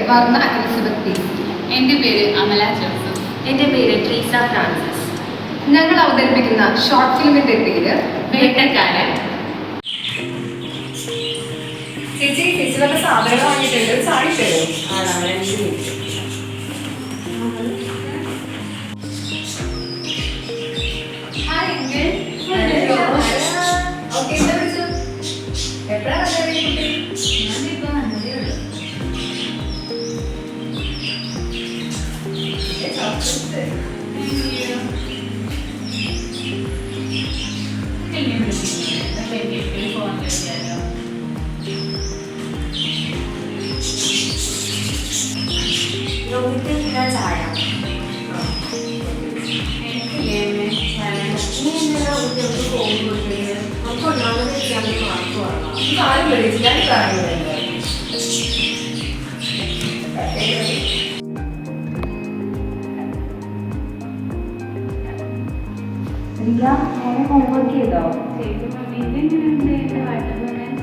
വർണ്ണ Elizabeth P. എൻ്റെ പേര് അമല ജോസഫ്. എൻ്റെ പേര് ട്രീസ ഫ്രാൻസിസ്. ഞങ്ങൾ അവതരിപ്പിക്കുന്ന ഷോർട്ട് ഫിലിമിന്റെ പേര് വേട്ടക്കാരൻ. ചേച്ചി വല്ല സാധനങ്ങൾ വാങ്ങിയിട്ടുണ്ട്, സാരി തരും. ചായ ഹോംവർക്ക് ചെയ്തോ?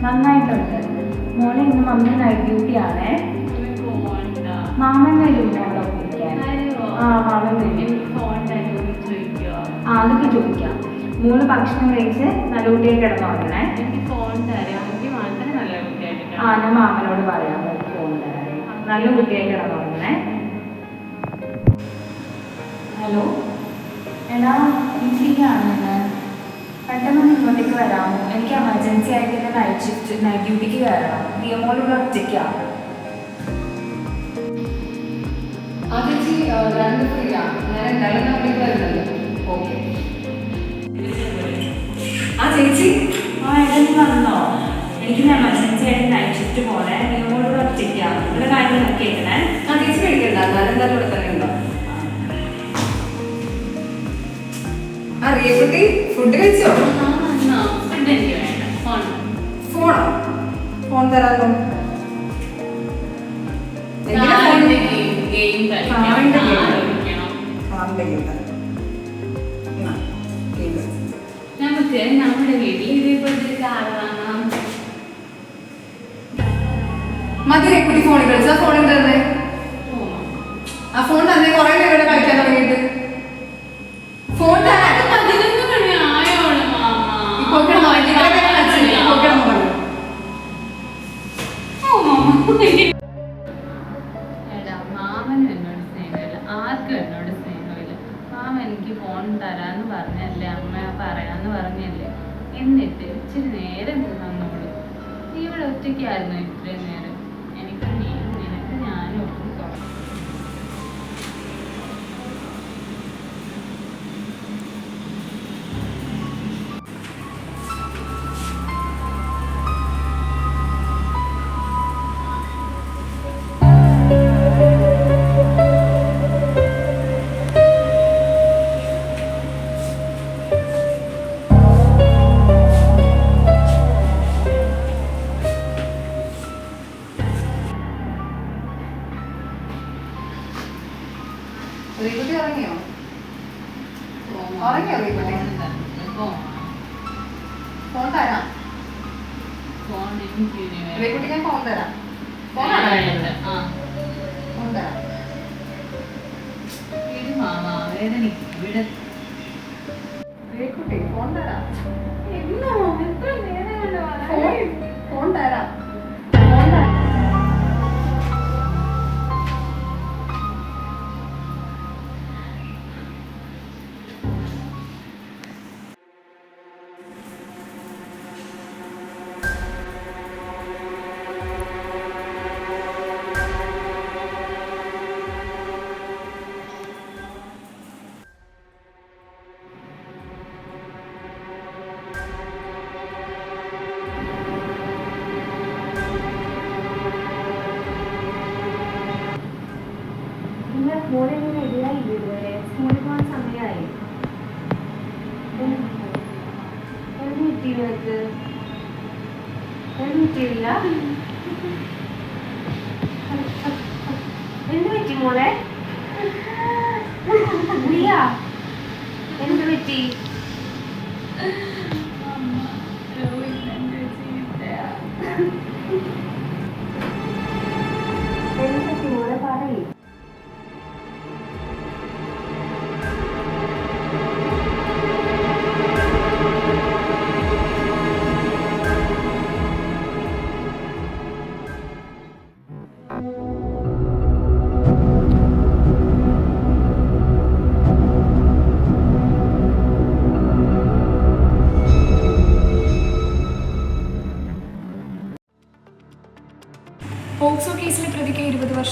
നന്നായിട്ടുണ്ട് മോളെ. ഇന്ന് മമ്മി നൈറ്റ് ഡ്യൂട്ടി ആണേ. മാമൻ വരും മോളെ വിളിക്കാൻ. മാമൻ വരും. അതൊക്കെ ചോദിക്കാം. മോള് ഭക്ഷണം കഴിച്ച് നല്ല കുട്ടിയെ കിടന്നുറങ്ങണേ. ഞാൻ മാമനോട് പറയാം ഫോൺ തരാൻ. നല്ല കുട്ടിയെ കിടന്നുറങ്ങണേ. ഹലോ എടാ, നീ ഫ്രീ ആണെന്ന് പെട്ടെന്ന് ഇങ്ങോട്ടേക്ക് വരാമോ? എനിക്ക് എമർജൻസി ആയിട്ട് നൈറ്റ് ഡ്യൂട്ടിക്ക് കയറണം. നിയമോളുള്ള ഒറ്റയ്ക്കാണ്. ചേച്ചി രണ്ട് ഫ്രീയാ. ഞാൻ എന്തായാലും നമ്മളിൽ വരുന്നത്. ഓക്കെ. ചേച്ചി നീ വന്നോ? എനിക്ക് എമർജൻസി ആയിട്ട് നൈറ്റ് ഷിഫ്റ്റ് പോണേ. നിയമോളുള്ള ഒറ്റയ്ക്കാണ്. ഇവിടെ കാര്യം നോക്കിയേക്കണേ. ചേച്ചി കഴിക്കണ്ട, ഞാൻ എന്തായാലും ഇവിടെ തന്നെ ഉണ്ടോ. റിയക്കുട്ടി ഫുഡ് കഴിച്ചോ? ഫോണോ? ഫോൺ തരാമോ? നമുക്ക് നമ്മുടെ വീട്ടിൽ ഇതേപോലത്തെ ഒരു കാർ വാങ്ങാം. മതി റിയക്കുട്ടി ഫോണിൽ കളിച്ചാ. ഫോണിൽ തന്നെ ആ ഫോൺ തന്നെ കുറെ നേരം കളിക്കാൻ തുടങ്ങിയിട്ട്. ഫോൺ തരാം. മാമനും എന്നോട് സ്നേഹമില്ല, ആർക്കും എന്നോട് സ്നേഹമില്ല. മാമ എനിക്ക് ഫോൺ തരാന്ന് പറഞ്ഞല്ലേ, അമ്മ പറയാന്ന് പറഞ്ഞല്ലേ. എന്നിട്ട് ഇച്ചിരി നേരം തന്നോളൂ. നീ ഇവിടെ ഒറ്റയ്ക്കായിരുന്നു ഇത്രയും നേരം. എനിക്ക് നീയും നിനക്ക് ഞാനും ഒപ്പം റീക്കുട്ടി ഉറങ്ങിയോ? ഉറങ്ങിയോ റീക്കുട്ടി? ഫോൺ തരാം. റീക്കുട്ടി ഞാൻ ഫോൺ തരാം. ഫോൺ തരാം. റീക്കുട്ടി ഫോൺ തരാം. ഫോൺ തരാം. മോളെ റെഡിയായി ഇതുവരെ. സ്കൂളിൽ പോകാൻ സമയമായി. എന്ത് കിട്ടിയില്ല? എന്ത് കിട്ടിയില്ല? എന്ത് പറ്റി മോളെ? എന്ത് പറ്റി? എന്ത് പറ്റി മോളെ?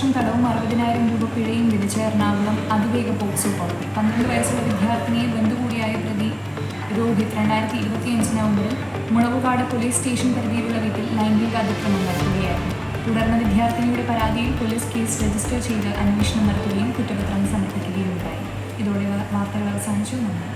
വർഷം തടവും 60,000 രൂപ പിഴയും വിധിച്ച എറണാകുളം അതിവേഗ പോക്സോ കോടതി 12 വയസ്സുള്ള വിദ്യാർത്ഥിനിയെ ബന്ധുകൂടിയായ പ്രതി രോഹിത് 2025 നവംബറിൽ മുളവുകാട് പോലീസ് സ്റ്റേഷൻ പരിധിയിലുള്ള വീട്ടിൽ ലൈംഗിക അതിക്രമം നടത്തുകയായിരുന്നു. തുടർന്ന് വിദ്യാർത്ഥിനിയുടെ പരാതിയിൽ പോലീസ് കേസ് രജിസ്റ്റർ ചെയ്ത് അന്വേഷണം നടത്തുകയും കുറ്റപത്രം സമർപ്പിക്കുകയും ഉണ്ടായി. ഇതോടെ വാർത്തകൾ അവസാനിച്ചു. നന്ദി.